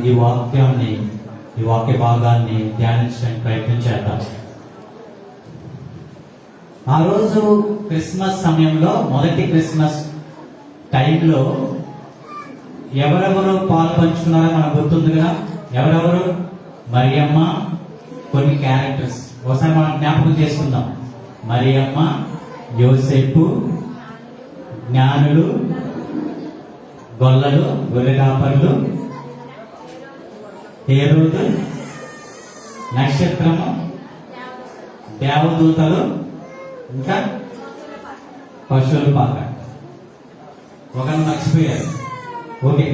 ఈ వాక్య భాగాన్ని ధ్యానించడానికి ప్రయత్నం చేద్దాం. ఆ రోజు క్రిస్మస్ సమయంలో, మొదటి క్రిస్మస్ టైంలో ఎవరెవరు పాలు పంచుకున్నారో మనకు గుర్తుంది కదా. ఎవరెవరు? మరియమ్మ, కొన్ని క్యారెక్టర్స్ ఒకసారి మనం జ్ఞాపకం చేసుకుందాం. మరియమ్మ, యోసేపు, జ్ఞానులు, గొల్లలు, గొర్రెకాపరులు, హేరోదు, నక్షత్రము, దేవదూతలు, ఇంకా పశువుల పాక. ఒకరు మర్చిపోయారు. ఓకే,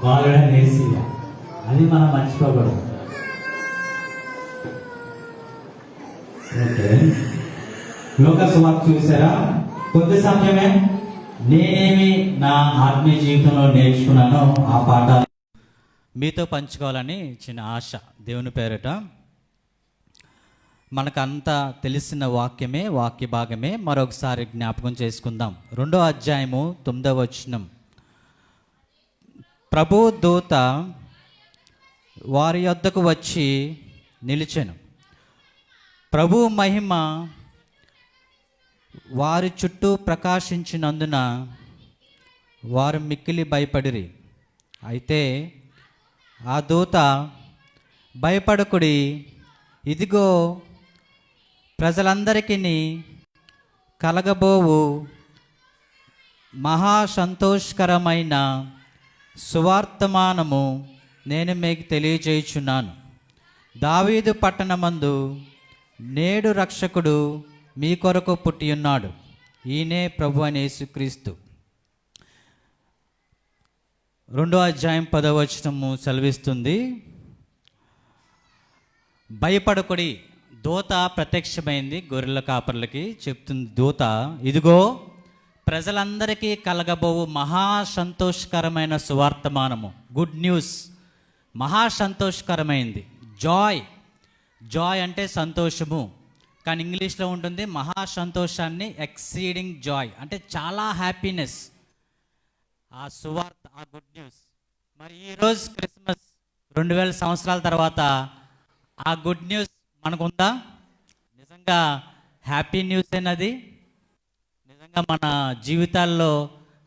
బాలుడ నేసియ, అది మనం మర్చిపోకూడదు. ఓకే, లోక సువార్త చూసారా? కొద్ది సమయమే నేనేమి నా ఆత్మీయ జీవితంలో నేర్చుకున్నానో ఆ పాఠాలు మీతో పంచుకోవాలని చిన్న ఆశ. దేవుని పేరట మనకంతా తెలిసిన వాక్య భాగమే మరొకసారి జ్ఞాపకం చేసుకుందాం. 2వ అధ్యాయము 9వ వచనం. ప్రభు దూత వారి యొద్దకు వచ్చి నిలిచెను. ప్రభు మహిమ వారి చుట్టూ ప్రకాశించినందున వారు మిక్కిలి భయపడిరి. అయితే ఆ దూత, భయపడకుడి, ఇదిగో ప్రజలందరికీ కలగబోవు మహా సంతోషకరమైన సువార్తమానము నేను మీకు తెలియజేయుచున్నాను. దావీదు పట్టణమందు నేడు రక్షకుడు మీ కొరకు పుట్టి ఉన్నాడు. ఈయనే ప్రభు అయిన యేసుక్రీస్తు. 2వ అధ్యాయం 10వ వచనము సెలవిస్తుంది, భయపడకుడి. దూత ప్రత్యక్షమైంది గొర్రెల కాపర్లకి. చెప్తుంది దూత, ఇదిగో ప్రజలందరికీ కలగబోవు మహా సంతోషకరమైన సువార్తమానము, గుడ్ న్యూస్, మహా సంతోషకరమైంది. జాయ్ అంటే సంతోషము, కానీ ఇంగ్లీష్లో ఉంటుంది మహా సంతోషాన్ని, ఎక్సీడింగ్ జాయ్ అంటే చాలా హ్యాపీనెస్. ఆ సువార్త, ఆ గుడ్ న్యూస్. మరి ఈరోజు క్రిస్మస్ 2000 సంవత్సరాల తర్వాత ఆ గుడ్ న్యూస్ మనకుందా? నిజంగా హ్యాపీ న్యూస్ అయినది. నిజంగా మన జీవితాల్లో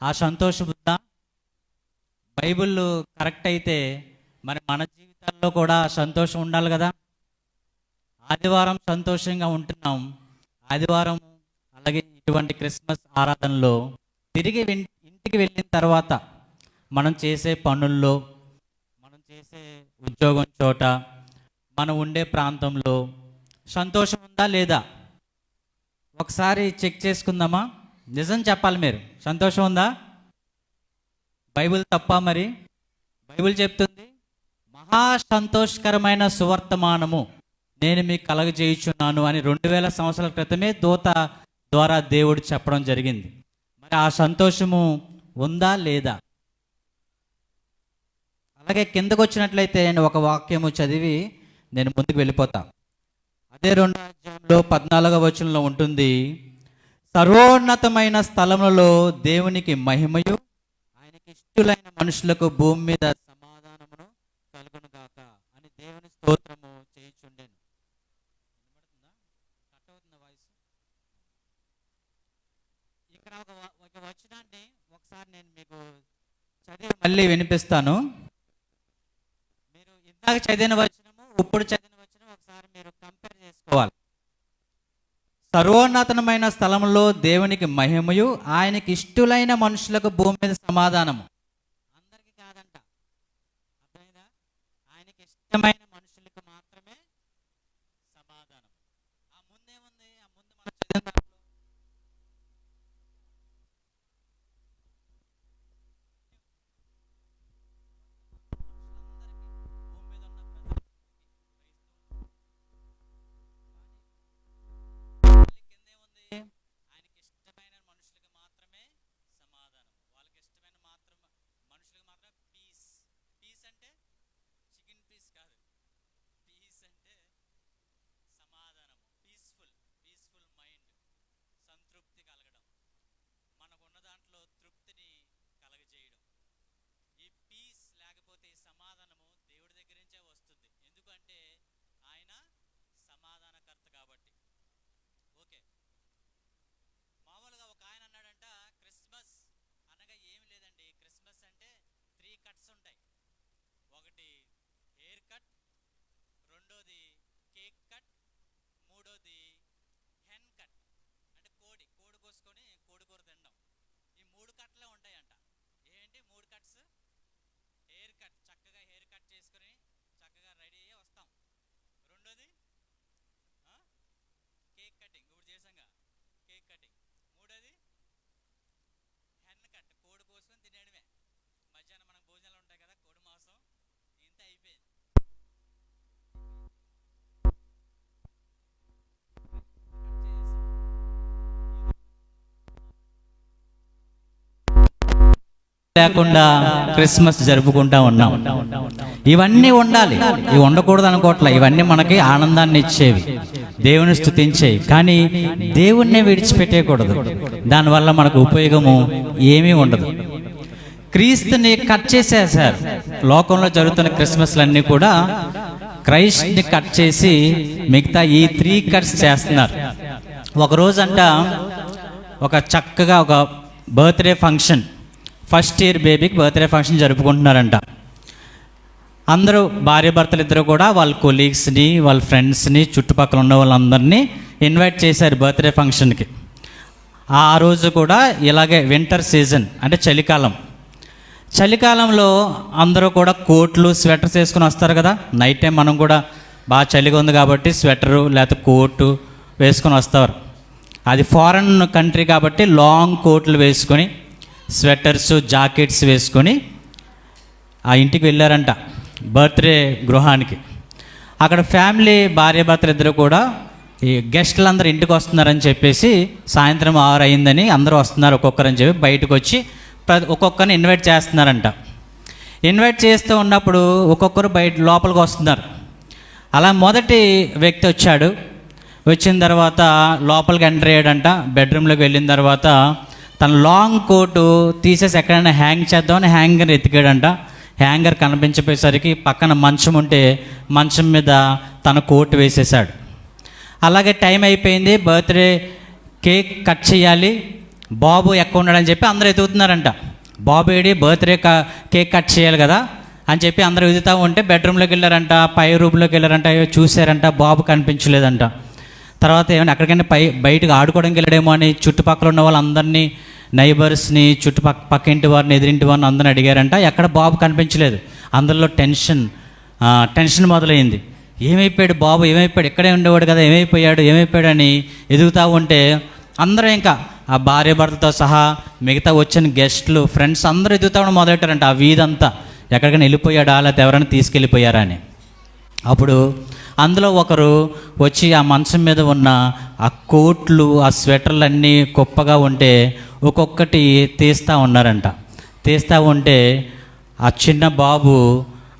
ఆ సంతోషం ఉందా? బైబిల్ కరెక్ట్ అయితే మరి మన జీవితాల్లో కూడా సంతోషం ఉండాలి కదా. ఆదివారం సంతోషంగా ఉంటున్నాం. ఆదివారం అలాగే ఇటువంటి క్రిస్మస్ ఆరాధనలో తిరిగి ఇంటికి వెళ్ళిన తర్వాత మనం చేసే పనుల్లో, మనం చేసే ఉద్యోగం చోట, మనం ఉండే ప్రాంతంలో సంతోషం ఉందా లేదా? ఒకసారి చెక్ చేసుకుందామా? నిజం చెప్పాలి మీరు. సంతోషం ఉందా? బైబిల్ తప్ప? మరి బైబిల్ చెప్తుంది మహా సంతోషకరమైన సువర్తమానము నేను మీకు కలగజేయుచున్నాను అని 2000 సంవత్సరాల క్రితమే దూత ద్వారా దేవుడు చెప్పడం జరిగింది. మరి ఆ సంతోషము ఉందా లేదా? అలాగే కిందకు వచ్చినట్లయితే నేను ఒక వాక్యము చదివి నేను ముందుకు వెళ్ళిపోతా. అదే 2వ అధ్యాయంలో 14వ వచనంలో ఉంటుంది, సర్వోన్నతమైన స్థలములలో దేవునికి మహిమయు ఆయనకి ఇష్టలైన మనుషులకు భూమి మీద సమాధానమును కలుగును గాక అని దేవుని స్తోత్రము చేయుచుండెను. ఇక్కడ ఒక వచనాన్ని ఒకసారి నేను మీకు చదివి మళ్ళీ వినిపిస్తాను. మీరు ఇందాక చదివిన వచనము, ఇప్పుడు చదివిన వచనం ఒకసారి మీరు కంపేర్ చేసుకోవాలి. సర్వోన్నతమైన స్థలంలో దేవునికి మహిమయు ఆయనకి ఇష్టలైన మనుషులకు భూమి మీద సమాధానము. అందరికీ కాదంట, అర్థమైందా? ఆయనకి ఇష్టమైన మనుషులకు మాత్రమే సమాధానం. ఆ ముందేముంది? ఆ ముందు మనం చదివిన దాంట్లో పీస్ అంటే చికెన్ పీస్ కాదు, లేకుండా క్రిస్మస్ జరుపుకుంటా ఉన్నాం. ఇవన్నీ ఉండాలి, ఇవి ఉండకూడదు అనుకోవట్లే. ఇవన్నీ మనకి ఆనందాన్ని ఇచ్చేవి, దేవుని స్తుతించేవి. కానీ దేవుణ్ణి విడిచిపెట్టేయకూడదు. దానివల్ల మనకు ఉపయోగము ఏమీ ఉండదు. క్రీస్తుని కట్ చేసేసారు. లోకంలో జరుగుతున్న క్రిస్మస్లన్నీ కూడా క్రైస్ట్ని కట్ చేసి మిగతా ఈ 3 కట్స్ చేస్తున్నారు. ఒకరోజంట ఒక చక్కగా ఒక బర్త్డే ఫంక్షన్, ఫస్ట్ ఇయర్ బేబీకి బర్త్డే ఫంక్షన్ జరుపుకుంటున్నారంట. అందరూ భార్యాభర్తలు ఇద్దరు కూడా వాళ్ళ కొలీగ్స్ని, వాళ్ళ ఫ్రెండ్స్ని, చుట్టుపక్కల ఉన్న వాళ్ళందరినీ ఇన్వైట్ చేశారు బర్త్డే ఫంక్షన్కి. ఆ రోజు కూడా ఇలాగే వింటర్ సీజన్ అంటే చలికాలంలో అందరూ కూడా కోట్లు, స్వెటర్స్ వేసుకొని వస్తారు కదా. నైట్ టైం మనం కూడా బాగా చలిగా ఉంది కాబట్టి స్వెటరు లేకపోతే కోటు వేసుకొని వస్తారు. అది ఫారెన్ కంట్రీ కాబట్టి లాంగ్ కోట్లు వేసుకొని, స్వెటర్స్, జాకెట్స్ వేసుకొని ఆ ఇంటికి వెళ్ళారంట, బర్త్డే గృహానికి. అక్కడ ఫ్యామిలీ భార్యాభర్తలు ఇద్దరు కూడా ఈ గెస్టులు అందరూ ఇంటికి వస్తున్నారని చెప్పేసి సాయంత్రం 6 అయిందని అందరూ వస్తున్నారు ఒక్కొక్కరని చెప్పి బయటకు వచ్చి ఒక్కొక్కరిని ఇన్వైట్ చేస్తున్నారంట. ఇన్వైట్ చేస్తూ ఉన్నప్పుడు ఒక్కొక్కరు బయట లోపలికి వస్తున్నారు. అలా మొదటి వ్యక్తి వచ్చాడు. వచ్చిన తర్వాత లోపలికి ఎంటర్ అయ్యాడంట. బెడ్రూమ్లోకి వెళ్ళిన తర్వాత తన లాంగ్ కోటు తీసేసి ఎక్కడైనా హ్యాంగ్ చేద్దామని హ్యాంగర్ ఎతికాడంట. హ్యాంగర్ కనిపించిపోయేసరికి పక్కన మంచం ఉంటే మంచం మీద తన కోటు వేసేసాడు. అలాగే టైం అయిపోయింది, బర్త్డే కేక్ కట్ చేయాలి, బాబు ఎక్కడ ఉన్నాడని చెప్పి అందరూ ఎదుగుతున్నారంట. బాబు ఏడి, బర్త్డే కేక్ కట్ చేయాలి కదా అని చెప్పి అందరూ ఎదుగుతూ ఉంటే బెడ్రూమ్లోకి వెళ్ళారంట, పై రూమ్లోకి వెళ్ళారంట. చూసారంట, బాబు కనిపించలేదంట. తర్వాత ఏమైనా ఎక్కడికైనా బయటకు ఆడుకోవడానికి వెళ్ళడేమో అని చుట్టుపక్కల ఉన్న వాళ్ళందరినీ, నైబర్స్ని, పక్కింటి వారిని, ఎదురింటి వారిని అందరిని అడిగారంట. ఎక్కడ బాబు కనిపించలేదు. అందరిలో టెన్షన్ మొదలైంది. ఏమైపోయాడు బాబు, ఏమైపోయాడు, ఇక్కడే ఉండేవాడు కదా, ఏమైపోయాడు అని ఎదుగుతూ ఉంటే అందరూ ఇంకా ఆ భార్యాభర్తతో సహా మిగతా వచ్చిన గెస్ట్లు, ఫ్రెండ్స్ అందరూ ఎదుగుతామని మొదలెట్టారంట. ఆ వీధంతా ఎక్కడికైనా వెళ్ళిపోయాడా లేకపోతే ఎవరైనా తీసుకెళ్ళిపోయారా అని. అప్పుడు అందులో ఒకరు వచ్చి ఆ మంచం మీద ఉన్న ఆ కోట్లు, ఆ స్వెటర్లు అన్నీ కుప్పగా ఉంటే ఒక్కొక్కటి తీస్తూ ఉన్నారంట. తీస్తూ ఉంటే ఆ చిన్న బాబు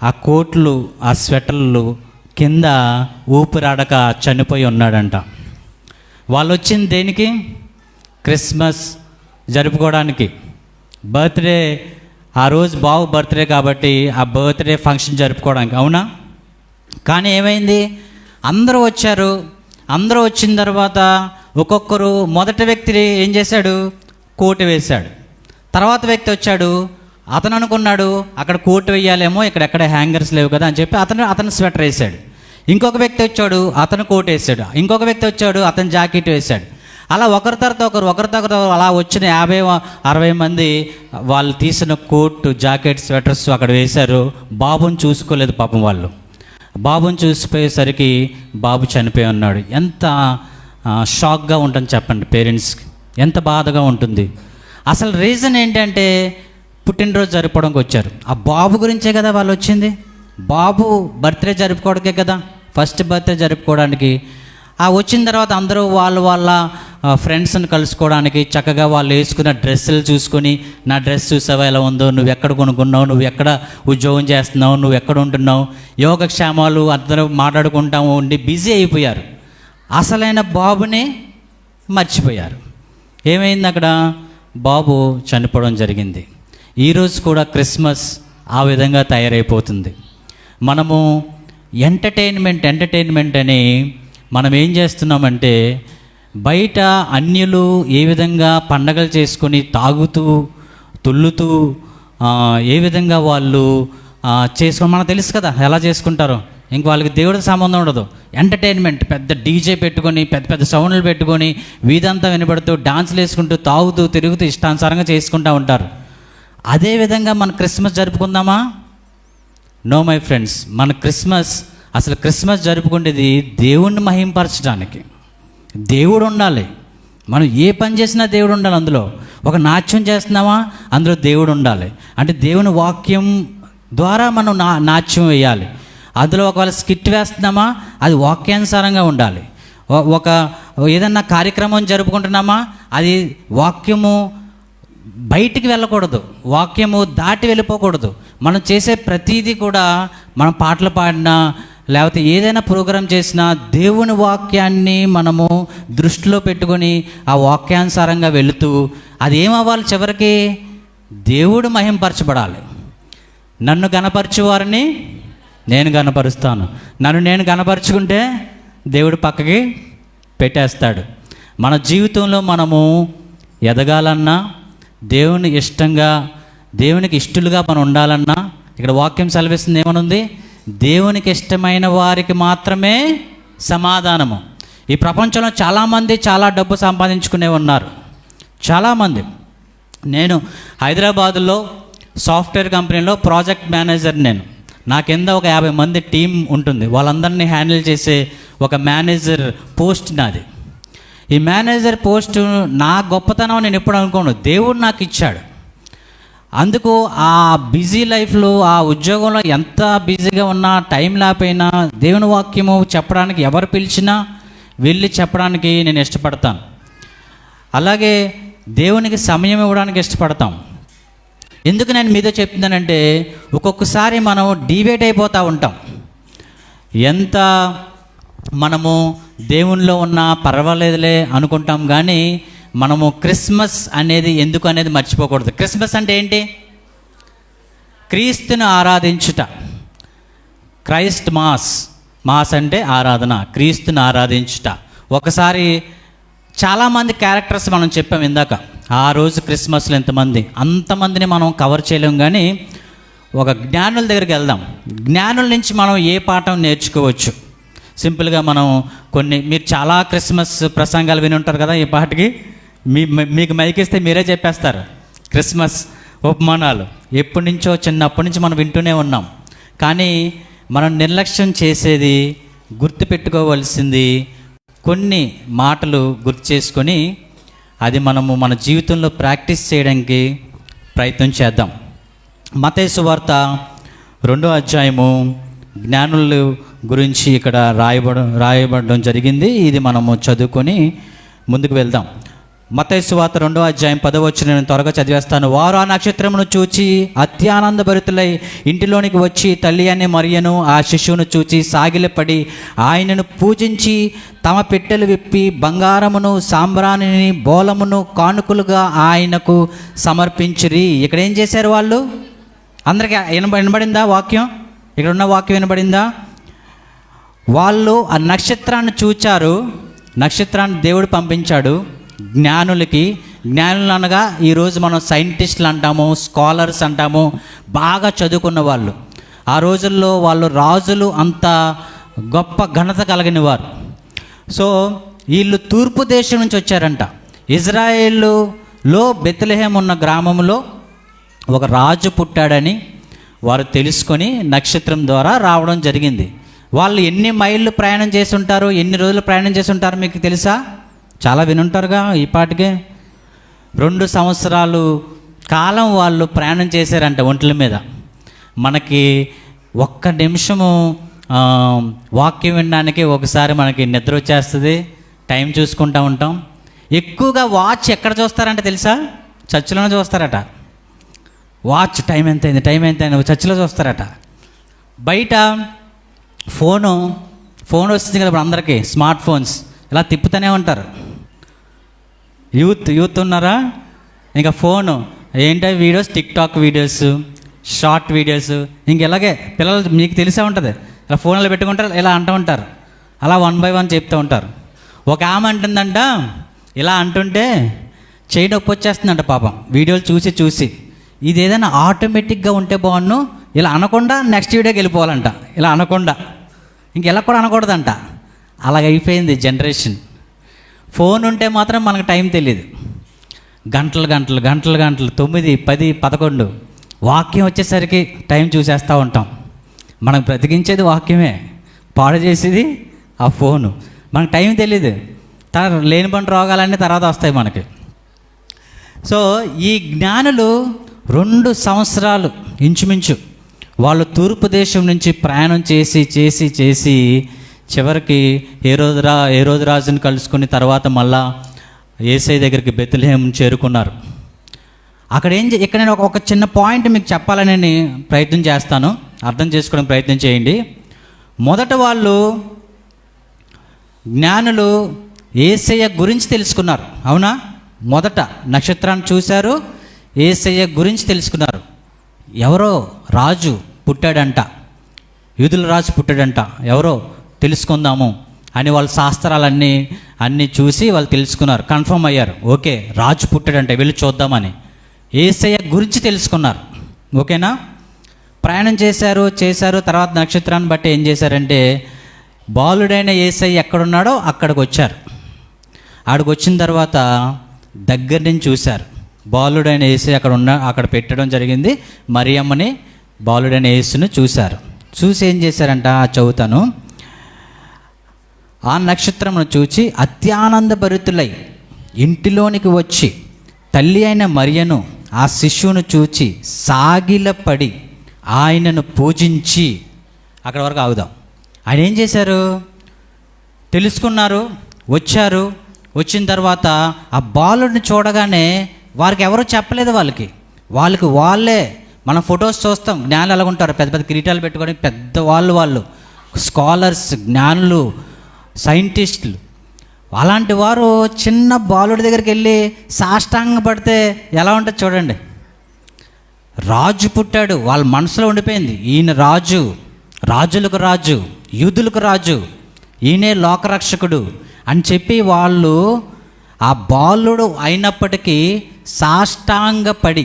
ఆ కోట్లు, ఆ స్వెటర్లు కింద ఊపిరాడక చనిపోయి ఉన్నాడంట. వాళ్ళు వచ్చింది దేనికి? క్రిస్మస్ జరుపుకోవడానికి, బర్త్డే. ఆ రోజు బాబు బర్త్డే కాబట్టి ఆ బర్త్డే ఫంక్షన్ జరుపుకోవడానికి, అవునా? కానీ ఏమైంది? అందరూ వచ్చారు. అందరూ వచ్చిన తర్వాత ఒక్కొక్కరు, మొదటి వ్యక్తి ఏం చేశాడు? కోటు వేశాడు. తర్వాత వ్యక్తి వచ్చాడు. అతను అనుకున్నాడు అక్కడ కోటు వేయాలేమో, ఇక్కడెక్కడ హ్యాంగర్స్ లేవు కదా అని చెప్పి అతను స్వెటర్ వేశాడు. ఇంకొక వ్యక్తి వచ్చాడు, అతను కోట్ వేసాడు. ఇంకొక వ్యక్తి వచ్చాడు, అతను జాకెట్ వేశాడు. అలా ఒకరి తర్వాత ఒకరు అలా వచ్చిన 50-60 మంది వాళ్ళు తీసిన కోట్, జాకెట్, స్వెటర్స్ అక్కడ వేశారు. బాబుని చూసుకోలేదు పాపం వాళ్ళు. బాబుని చూసిపోయేసరికి బాబు చనిపోయి ఉన్నాడు. ఎంత షాక్గా ఉంటుంది చెప్పండి పేరెంట్స్కి, ఎంత బాధగా ఉంటుంది. అసలు రీజన్ ఏంటంటే పుట్టినరోజు జరుపుకోవడానికి వచ్చారు. ఆ బాబు గురించే కదా వాళ్ళు వచ్చింది. బాబు బర్త్డే జరుపుకోవడానికే కదా, ఫస్ట్ బర్త్డే జరుపుకోవడానికి. ఆ వచ్చిన తర్వాత అందరూ వాళ్ళ ఫ్రెండ్స్ని కలుసుకోవడానికి చక్కగా వాళ్ళు వేసుకున్న డ్రెస్సులు చూసుకొని, నా డ్రెస్ చూసావా ఎలా ఉందో, నువ్వు ఎక్కడ కొనుక్కున్నావు, నువ్వు ఎక్కడ ఉద్యోగం చేస్తున్నావు, నువ్వు ఎక్కడ ఉంటున్నావు, యోగక్షేమాలు అందరూ మాట్లాడుకుంటాము ఉండి బిజీ అయిపోయారు. అసలైన బాబుని మర్చిపోయారు. ఏమైంది అక్కడ? బాబు చనిపోవడం జరిగింది. ఈరోజు కూడా క్రిస్మస్ ఆ విధంగా తయారైపోతుంది. మనము ఎంటర్టైన్మెంట్ అని మనం ఏం చేస్తున్నామంటే, బయట అన్యులు ఏ విధంగా పండగలు చేసుకొని తాగుతూ తుల్లుతూ ఏ విధంగా వాళ్ళు చేసుకొని, మనకు తెలుసు కదా ఎలా చేసుకుంటారో. ఇంక వాళ్ళకి దేవుడికి సంబంధం ఉండదు. ఎంటర్టైన్మెంట్, పెద్ద డీజే పెట్టుకొని, పెద్ద సౌండ్లు పెట్టుకొని, వీధంతా వినబడుతూ, డాన్సులు వేసుకుంటూ, తాగుతూ తిరుగుతూ ఇష్టానుసారంగా చేసుకుంటూ ఉంటారు. అదేవిధంగా మన క్రిస్మస్ జరుపుకుందామా? No my friends. మన క్రిస్మస్ జరుపుకునేది దేవుణ్ణి మహింపరచడానికి. దేవుడు ఉండాలి. మనం ఏ పని చేసినా దేవుడు ఉండాలి. అందులో ఒక నాట్యం చేస్తున్నామా, అందులో దేవుడు ఉండాలి. అంటే దేవుని వాక్యం ద్వారా మనం నాట్యం వేయాలి. అందులో ఒకవేళ స్కిట్ వేస్తున్నామా, అది వాక్యానుసారంగా ఉండాలి. ఏదన్నా కార్యక్రమం జరుపుకుంటున్నామా, అది వాక్యము బయటికి వెళ్ళకూడదు, వాక్యము దాటి వెళ్ళిపోకూడదు. మనం చేసే ప్రతీది కూడా మనం పాటలు పాడినా లేకపోతే ఏదైనా ప్రోగ్రాం చేసినా దేవుని వాక్యాన్ని మనము దృష్టిలో పెట్టుకొని ఆ వాక్యానుసారంగా వెళుతూ అది ఏమవ్వాలి, చివరికి దేవుడు మహింపరచబడాలి. నన్ను గణపరచువారిని నేను గణపరుస్తాను. నన్ను నేను గణపరుచుకుంటే దేవుడు పక్కకి పెట్టేస్తాడు. మన జీవితంలో మనము ఎదగాలన్నా, దేవుని ఇష్టంగా దేవునికి ఇష్టలుగా మనం ఉండాలన్నా ఇక్కడ వాక్యం సెలవిస్తుంది ఏమనుంది, దేవునికి ఇష్టమైన వారికి మాత్రమే సమాధానము. ఈ ప్రపంచంలో చాలామంది చాలా డబ్బు సంపాదించుకునే ఉన్నారు, చాలామంది. నేను హైదరాబాదులో సాఫ్ట్వేర్ కంపెనీలో ప్రాజెక్ట్ మేనేజర్. నా కింద ఒక 50 మంది టీం ఉంటుంది, వాళ్ళందరినీ హ్యాండిల్ చేసే ఒక మేనేజర్ పోస్ట్ నాది. ఈ మేనేజర్ పోస్ట్ నా గొప్పతనం నేను ఎప్పుడు అనుకోను, దేవుడు నాకు ఇచ్చాడు. అందుకు ఆ బిజీ లైఫ్లో, ఆ ఉద్యోగంలో ఎంత బిజీగా ఉన్నా, టైం లేకపోయినా దేవుని వాక్యము చెప్పడానికి ఎవరు పిలిచినా వెళ్ళి చెప్పడానికి నేను ఇష్టపడతాను. అలాగే దేవునికి సమయం ఇవ్వడానికి ఇష్టపడతాం. ఎందుకు నేను మీతో చెప్తున్నానంటే, ఒక్కొక్కసారి మనం డివేట్ అయిపోతూ ఉంటాం. ఎంత మనము దేవునిలో ఉన్న పర్వాలేదులే అనుకుంటాం, కానీ మనము క్రిస్మస్ అనేది ఎందుకు అనేది మర్చిపోకూడదు. క్రిస్మస్ అంటే ఏంటి? క్రీస్తుని ఆరాధించుట. Christ mass. మాస్ అంటే ఆరాధన, క్రీస్తుని ఆరాధించుట. ఒకసారి చాలామంది క్యారెక్టర్స్ మనం చెప్పాం ఇందాక. ఆ రోజు క్రిస్మస్లో ఎంతమంది, అంతమందిని మనం కవర్ చేయలేం, కానీ ఒక జ్ఞానుల దగ్గరికి వెళ్దాం. జ్ఞానుల నుంచి మనం ఏ పాఠం నేర్చుకోవచ్చు? సింపుల్గా మనం మీరు చాలా క్రిస్మస్ ప్రసంగాలు విని ఉంటారు కదా. ఈ పాటకి మీకు మైకిస్తే మీరే చెప్పేస్తారు క్రిస్మస్ ఉపమానాలు. ఎప్పటి నుంచో, చిన్నప్పటి నుంచి మనం వింటూనే ఉన్నాం. కానీ మనం నిర్లక్ష్యం చేసేది, గుర్తుపెట్టుకోవాల్సింది కొన్ని మాటలు గుర్తు చేసుకొని అది మనము మన జీవితంలో ప్రాక్టీస్ చేయడానికి ప్రయత్నం చేద్దాం. మత్తయి సువార్త 2వ అధ్యాయము జ్ఞానుల గురించి ఇక్కడ రాయబడడం జరిగింది. ఇది మనము చదువుకొని ముందుకు వెళ్దాం. మత్తయి సువార్త 2వ అధ్యాయం 10వ వచనం నేను త్వరగా చదివేస్తాను. వారు ఆ నక్షత్రమును చూచి అత్యానందభరితులై ఇంటిలోనికి వచ్చి తల్లి అనే మరియను ఆ శిశువును చూచి సాగిలపడి ఆయనను పూజించి తమ పెట్టెలు విప్పి బంగారమును, సాంబ్రాణిని, బోలమును కానుకలుగా ఆయనకు సమర్పించిరి. ఇక్కడ ఏం చేశారు వాళ్ళు? అందరికీ వినబడిందా వాక్యం? ఇక్కడ ఉన్న వాక్యం వినబడిందా? వాళ్ళు ఆ నక్షత్రాన్ని చూచారు. నక్షత్రాన్ని దేవుడు పంపించాడు జ్ఞానులకి. జ్ఞానులు అనగా ఈరోజు మనం సైంటిస్టులు అంటాము, స్కాలర్స్ అంటాము, బాగా చదువుకున్న వాళ్ళు. ఆ రోజుల్లో వాళ్ళు రాజులు, అంత గొప్ప ఘనత కలిగిన వారు. సో వీళ్ళు తూర్పు దేశం నుంచి వచ్చారంట. ఇజ్రాయేలులో బెత్లెహేం ఉన్న గ్రామంలో ఒక రాజు పుట్టాడని వారు తెలుసుకొని నక్షత్రం ద్వారా రావడం జరిగింది. వాళ్ళు ఎన్ని మైళ్ళు ప్రయాణం చేసి ఉంటారు, ఎన్ని రోజులు ప్రయాణం చేసి ఉంటారు మీకు తెలుసా? చాలా వినుంటారుగా ఈ పాటికే. 2 సంవత్సరాలు కాలం వాళ్ళు ప్రయాణం చేశారంట ఒంట్ల మీద. మనకి ఒక్క నిమిషము వాక్యం వినడానికి ఒకసారి మనకి నిద్ర వచ్చేస్తుంది, టైం చూసుకుంటూ ఉంటాం. ఎక్కువగా వాచ్ ఎక్కడ చూస్తారంటే తెలుసా? చర్చిలోనే చూస్తారట. వాచ్ టైం ఎంత అయింది, టైం ఎంత అయింది చర్చిలో చూస్తారట. బయట ఫోన్ వస్తుంది కదా ఇప్పుడు అందరికీ, స్మార్ట్ ఫోన్స్, ఇలా తిప్పుతూనే ఉంటారు. యూత్ ఉన్నారా? ఇంకా ఫోను ఏంటో videos, TikTok videos, short videos, ఇంక ఇలాగే పిల్లలు మీకు తెలిసే ఉంటుంది. ఇలా ఫోన్లో పెట్టుకుంటారు, ఇలా అంటూ ఉంటారు, అలా 1 by 1 చెప్తూ ఉంటారు. ఒక ఆమె అంటుందంట, ఇలా అంటుంటే చేయి నొప్పి వచ్చేస్తుందంట పాపం, వీడియోలు చూసి చూసి. ఇది ఏదైనా ఆటోమేటిక్గా ఉంటే బాగున్ను, ఇలా అనకుండా నెక్స్ట్ వీడియోకి వెళ్ళిపోవాలంట, ఇలా అనకుండా ఇంకెలా కూడా అనకూడదంట. అలాగైపోయింది జనరేషన్. ఫోన్ ఉంటే మాత్రం మనకు టైం తెలియదు. గంటలు 9, 10, 11 వాక్యం వచ్చేసరికి టైం చూసేస్తూ ఉంటాం. మనకు బ్రతికించేది వాక్యమే, పాడు చేసేది ఆ ఫోను. మనకు టైం తెలీదు. లేని పని రోగాలన్నీ తర్వాత వస్తాయి మనకి. సో ఈ జ్ఞానులు 2 సంవత్సరాలు ఇంచుమించు వాళ్ళు తూర్పు దేశం నుంచి ప్రయాణం చేసి చివరికి హేరోదు రాజుని కలుసుకుని తర్వాత మళ్ళా యేసయ్య దగ్గరికి బెత్లెహేం చేరుకున్నారు. ఇక్కడ నేను ఒక చిన్న పాయింట్ మీకు చెప్పాలని నేను ప్రయత్నం చేస్తాను, అర్థం చేసుకోవడం ప్రయత్నం చేయండి. మొదట వాళ్ళు జ్ఞానులు యేసయ్య గురించి తెలుసుకున్నారు, అవునా? మొదట నక్షత్రాన్ని చూశారు, యేసయ్య గురించి తెలుసుకున్నారు. ఎవరో రాజు పుట్టాడంట, యూదుల రాజు పుట్టాడంట, ఎవరో తెలుసుకుందాము అని వాళ్ళ శాస్త్రాలన్నీ చూసి వాళ్ళు తెలుసుకున్నారు, కన్ఫర్మ్ అయ్యారు. ఓకే, రాజు పుట్టాడంట, వెళ్ళి చూద్దామని యేసయ్య గురించి తెలుసుకున్నారు. ఓకేనా? ప్రయాణం చేశారు. తర్వాత నక్షత్రాన్ని బట్టి ఏం చేశారంటే, బాలుడైన యేసయ్య ఎక్కడున్నాడో అక్కడికి వచ్చారు. ఆడికి వచ్చిన తర్వాత దగ్గర నుంచి చూశారు. బాలుడైన యేసయ్య అక్కడ పెట్టడం జరిగింది. మరియమ్మని, బాలుడైన యేసుని చూశారు. చూసి ఏం చేశారంట, చదువుతాను. ఆ నక్షత్రమును చూచి అత్యానందభరితులై ఇంటిలోనికి వచ్చి తల్లి అయిన మరియను ఆ శిశువును చూచి సాగిలపడి ఆయనను పూజించి, అక్కడ వరకు ఆగుదాం. ఆయన ఏం చేశారు, తెలుసుకున్నారు, వచ్చారు. వచ్చిన తర్వాత ఆ బాలుడిని చూడగానే వారికి ఎవరో చెప్పలేదు, వాళ్ళే మనం ఫొటోస్ చూస్తాం, జ్ఞానులు ఎలాగుంటారు, పెద్ద పెద్ద కిరీటాలు పెట్టుకొని వాళ్ళు స్కాలర్స్, జ్ఞానులు, సైంటిస్టులు, అలాంటి వారు చిన్న బాలుడి దగ్గరికి వెళ్ళి సాష్టాంగ పడితే ఎలా ఉంటుంది చూడండి. రాజు పుట్టాడు, వాళ్ళ మనసులో ఉండిపోయింది, ఈయన రాజు, రాజులకు రాజు, యూదులకు రాజు, ఈయనే లోకరక్షకుడు అని చెప్పి వాళ్ళు ఆ బాలుడు అయినప్పటికీ సాష్టాంగపడి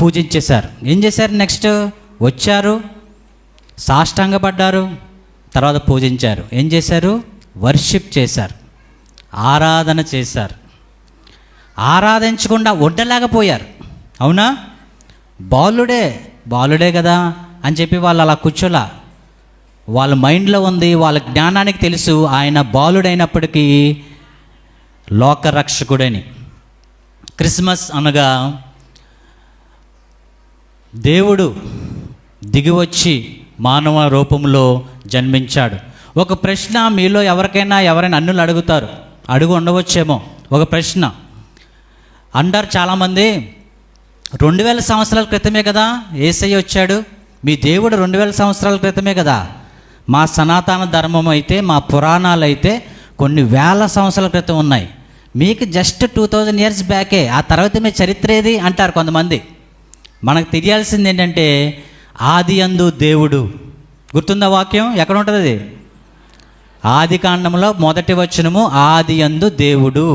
పూజించేశారు. ఏం చేశారు, నెక్స్ట్ వచ్చారు, సాష్టాంగపడ్డారు, తర్వాత పూజించారు. ఏం చేశారు, వర్షిప్ చేశారు, ఆరాధన చేశారు. ఆరాధించకుండా ఉండలేకపోయారు, అవునా? బాలుడే కదా అని చెప్పి వాళ్ళు అలా కూర్చోలా. వాళ్ళ మైండ్లో ఉంది, వాళ్ళ జ్ఞానానికి తెలుసు ఆయన బాలుడైనప్పటికీ లోకరక్షకుడని. క్రిస్మస్ అనగా దేవుడు దిగివచ్చి మానవ రూపంలో జన్మించాడు. ఒక ప్రశ్న మీలో ఎవరైనా అన్నులు అడుగు ఉండవచ్చేమో. ఒక ప్రశ్న అంటారు చాలామంది, 2000 సంవత్సరాల క్రితమే కదా యేసయ్య వచ్చాడు, మీ దేవుడు 2000 సంవత్సరాల క్రితమే కదా. మా సనాతన ధర్మం అయితే, మా పురాణాలు అయితే కొన్ని వేల సంవత్సరాల క్రితం ఉన్నాయి, మీకు జస్ట్ 2000 ఇయర్స్ బ్యాకే, ఆ తర్వాత మీ చరిత్ర ఏది అంటారు కొంతమంది. మనకు తెలియాల్సింది ఏంటంటే, ఆది యందు దేవుడు. గుర్తుందా వాక్యం? ఎక్కడ ఉంటుంది అది? ఆది కాండంలో మొదటి వచనము, ఆది యందు దేవుడు.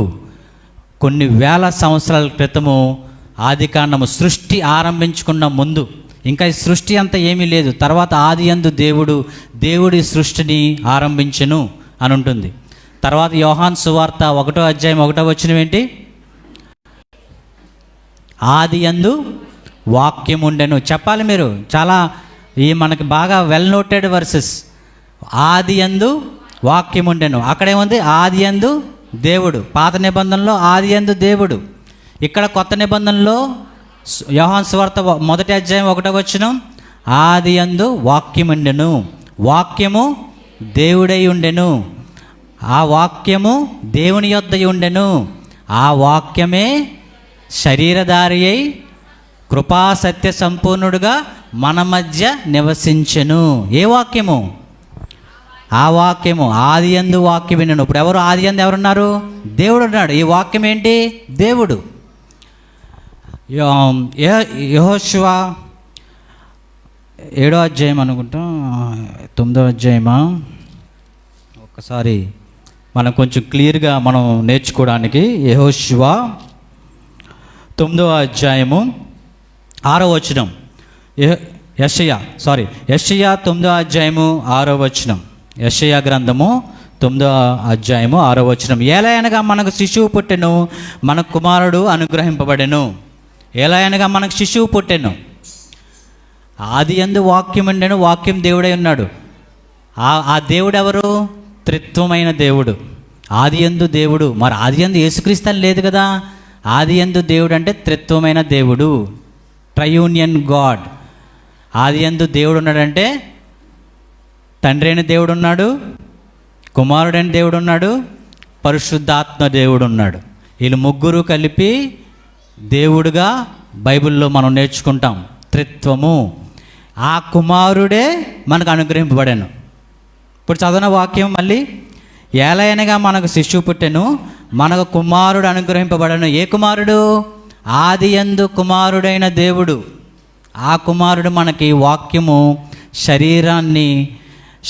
కొన్ని వేల సంవత్సరాల క్రితము ఆది కాండము, సృష్టి ఆరంభించుకున్న ముందు, ఇంకా ఈ సృష్టి అంతా ఏమీ లేదు, తర్వాత ఆది యందు దేవుడి సృష్టిని ఆరంభించెను అని ఉంటుంది. తర్వాత యోహాను సువార్త 1వ అధ్యాయం 1వ వచనం ఏంటి? ఆది యందు వాక్యం ఉండెను. చెప్పాలి మీరు, చాలా మనకి బాగా వెల్ నోటెడ్ వర్సెస్. ఆది యందు వాక్యం ఉండెను, అక్కడేముంది? ఆది యందు దేవుడు. పాత నిబంధనలో ఆది యందు దేవుడు, ఇక్కడ కొత్త నిబంధనలో యోహాను సువార్త 1వ అధ్యాయం 1వ వచనం, ఆది యందు వాక్యం ఉండెను, వాక్యము దేవుడై ఉండెను, ఆ వాక్యము దేవుని యొద్ద ఉండెను, ఆ వాక్యమే శరీరధారి అయి కృపా సత్య సంపూర్ణుడుగా మన మధ్య నివసించెను. ఏ వాక్యము? ఆ వాక్యము. ఆది యందు వాక్యం వినను. ఇప్పుడు ఆది యందు ఎవరున్నారు? దేవుడు ఉన్నాడు. ఈ వాక్యం ఏంటి? దేవుడు. యెహోషువ 7వ అధ్యాయం అనుకుంటా, 9వ అధ్యాయమా, ఒకసారి మనం కొంచెం క్లియర్గా మనం నేర్చుకోవడానికి. యెహోషువ 9వ అధ్యాయము 6వ వచనం. యెషయా 9వ అధ్యాయము 6వ వచనం. యెషయా గ్రంథము 9వ అధ్యాయము 6వ వచనం. ఏలయనగా మనకు శిశువు పుట్టెను, మన కుమారుడు అనుగ్రహింపబడెను. ఏలయనగా మనకు శిశువు పుట్టెను. ఆది యందు వాక్యం ఉండెను, వాక్యం దేవుడై ఉన్నాడు. ఆ దేవుడు ఎవరు? త్రిత్వమైన దేవుడు, ఆది యందు దేవుడు. మరి ఆది యందు యేసుక్రీస్తు అని లేదు కదా. ఆది యందు దేవుడు అంటే త్రిత్వమైన దేవుడు, ట్రయూనియన్ గాడ్. ఆది యందు దేవుడు ఉన్నాడంటే తండ్రి అయిన దేవుడు ఉన్నాడు, కుమారుడైన దేవుడు ఉన్నాడు, పరిశుద్ధాత్మ దేవుడు ఉన్నాడు. వీళ్ళు ముగ్గురు కలిపి దేవుడుగా బైబిల్లో మనం నేర్చుకుంటాం. త్రిత్వము, ఆ కుమారుడే మనకు అనుగ్రహింపబడాను. ఇప్పుడు చదివిన వాక్యం మళ్ళీ, ఏలయనగా మనకు శిశువు పుట్టెను, మనకు కుమారుడు అనుగ్రహింపబడను. ఏ కుమారుడు? ఆదియందు కుమారుడైన దేవుడు. ఆ కుమారుడు మనకి వాక్యము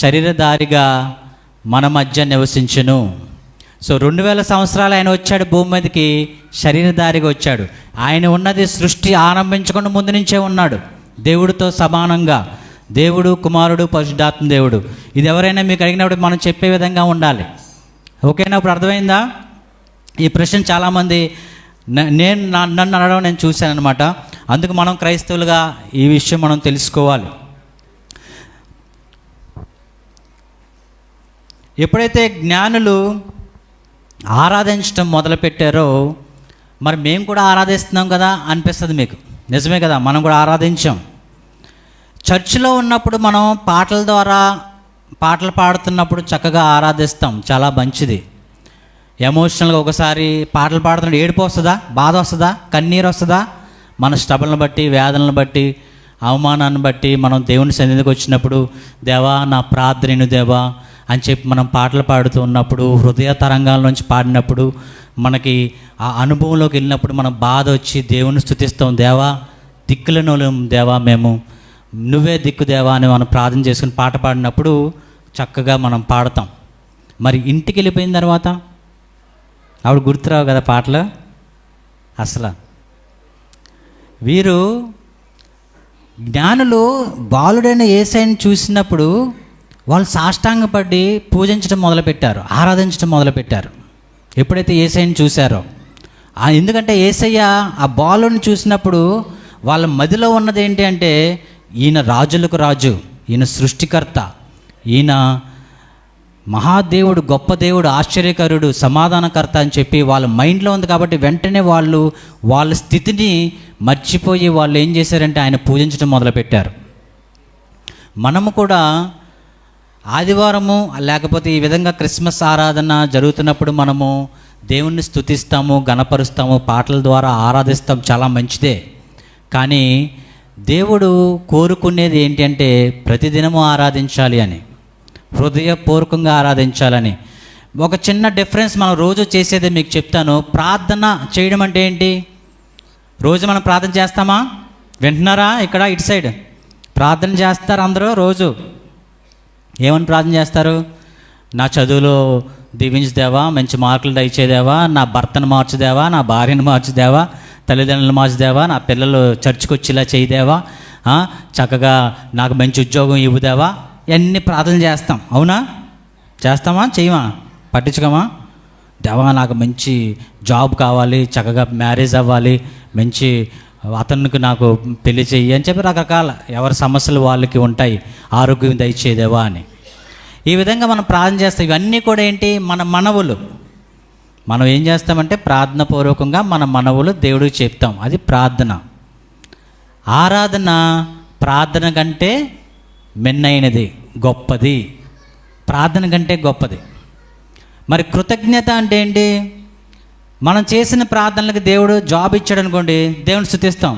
శరీరధారిగా మన మధ్య నివసించును. సో 2000 సంవత్సరాలు ఆయన వచ్చాడు భూమి మీదకి, శరీరధారిగా వచ్చాడు. ఆయన ఉన్నది సృష్టి ఆరంభించకుండా ముందు నుంచే ఉన్నాడు, దేవుడితో సమానంగా. దేవుడు, కుమారుడు, పరిశుద్ధాత్మ దేవుడు. ఇది ఎవరైనా మీకు అడిగినప్పుడు మనం చెప్పే విధంగా ఉండాలి. ఓకేనా? ఇప్పుడు అర్థమైందా? ఈ ప్రశ్న చాలామంది నన్ను అడగడం నేను చూశాను అనమాట. అందుకు మనం క్రైస్తవులుగా ఈ విషయం మనం తెలుసుకోవాలి. ఎప్పుడైతే జ్ఞానులు ఆరాధించడం మొదలుపెట్టారో, మరి మేము కూడా ఆరాధిస్తున్నాం కదా అనిపిస్తుంది మీకు. నిజమే కదా, మనం కూడా ఆరాధించాం. చర్చిలో ఉన్నప్పుడు మనం పాటల ద్వారా, పాటలు పాడుతున్నప్పుడు చక్కగా ఆరాధిస్తాం, చాలా మంచిది. ఎమోషనల్గా ఒకసారి పాటలు పాడుతున్నప్పుడు ఏడుపు వస్తుందా, బాధ వస్తుందా, కన్నీరు వస్తుందా? మన స్ట్రబుల్ని బట్టి, వేదనలను బట్టి, అవమానాన్ని బట్టి మనం దేవుని సన్నిధికి వచ్చినప్పుడు, దేవా నా ప్రార్థనను దేవా అని చెప్పి మనం పాటలు పాడుతూ ఉన్నప్పుడు, హృదయ తరంగాల నుంచి పాడినప్పుడు, మనకి ఆ అనుభవంలోకి వెళ్ళినప్పుడు మనం బాధ వచ్చి దేవుని స్తుతిస్తాం. దేవా దిక్కులను దేవా, మేము నువ్వే దిక్కు దేవా అని మనం ప్రార్థన చేసుకుని పాట పాడినప్పుడు చక్కగా మనం పాడతాం. మరి ఇంటికి వెళ్ళిపోయిన తర్వాత ఆవిడ గుర్తురావు కదా పాటలు అసలు. వీరు జ్ఞానులు బాలుడైన యేసయ్యను చూసినప్పుడు వాళ్ళు సాష్టాంగపడి పూజించడం మొదలుపెట్టారు, ఆరాధించడం మొదలుపెట్టారు ఎప్పుడైతే యేసయ్యను చూశారో. ఎందుకంటే యేసయ్య ఆ బాలుని చూసినప్పుడు వాళ్ళ మదిలో ఉన్నది ఏంటి అంటే, ఈయన రాజులకు రాజు, ఈయన సృష్టికర్త, ఈయన మహాదేవుడు, గొప్ప దేవుడు, ఆశ్చర్యకరుడు, సమాధానకర్త అని చెప్పి వాళ్ళ మైండ్లో ఉంది. కాబట్టి వెంటనే వాళ్ళ స్థితిని మర్చిపోయి వాళ్ళు ఏం చేశారంటే ఆయన పూజించడం మొదలుపెట్టారు. మనము కూడా ఆదివారము లేకపోతే ఈ విధంగా క్రిస్మస్ ఆరాధన జరుగుతున్నప్పుడు మనము దేవుణ్ణి స్తుతిస్తాము, గణపరుస్తాము, పాటల ద్వారా ఆరాధిస్తాం, చాలా మంచిదే. కానీ దేవుడు కోరుకునేది ఏంటి అంటే ప్రతిదినము ఆరాధించాలి అని, హృదయపూర్వకంగా ఆరాధించాలని. ఒక చిన్న డిఫరెన్స్ మనం రోజు చేసేది మీకు చెప్తాను. ప్రార్థన చేయడం అంటే ఏంటి? రోజు మనం ప్రార్థన చేస్తామా? వింటున్నారా? ఇక్కడ ఇటు సైడ్ ప్రార్థన చేస్తారు అందరూ రోజు. ఏమని ప్రార్థన చేస్తారు? నా చదువులో దీవించుదేవా, మంచి మార్కులు దయచేదేవా, నా భర్తను మార్చుదేవా, నా భార్యను మార్చుదేవా, తల్లిదండ్రులను మార్చుదేవా, నా పిల్లలు చర్చికి వచ్చేలా చేయదేవా, చక్కగా నాకు మంచి ఉద్యోగం ఇవ్వుదేవా, ఇవన్నీ ప్రార్థన చేస్తాం. అవునా? చేస్తామా? చేయమా? పట్టించుకోమా? దేవా నాకు మంచి జాబ్ కావాలి, చక్కగా మ్యారేజ్ అవ్వాలి, మంచి అతనికి నాకు పెళ్లి చెయ్యి అని చెప్పి రకరకాల ఎవరి సమస్యలు వాళ్ళకి ఉంటాయి, ఆరోగ్యం దయచేదేవా అని. ఈ విధంగా మనం ప్రార్థన చేస్తాం. ఇవన్నీ కూడా ఏంటి? మన మనవులు. మనం ఏం చేస్తామంటే ప్రార్థన పూర్వకంగా మన మనవులు దేవుడికి చెప్తాం, అది ప్రార్థన. ఆరాధన ప్రార్థన కంటే మెన్నైనది, గొప్పది, ప్రార్థన కంటే గొప్పది. మరి కృతజ్ఞత అంటే ఏంటి? మనం చేసిన ప్రార్థనలకు దేవుడు జాబ్ ఇచ్చాడు అనుకోండి, దేవుని స్తుతిస్తాం,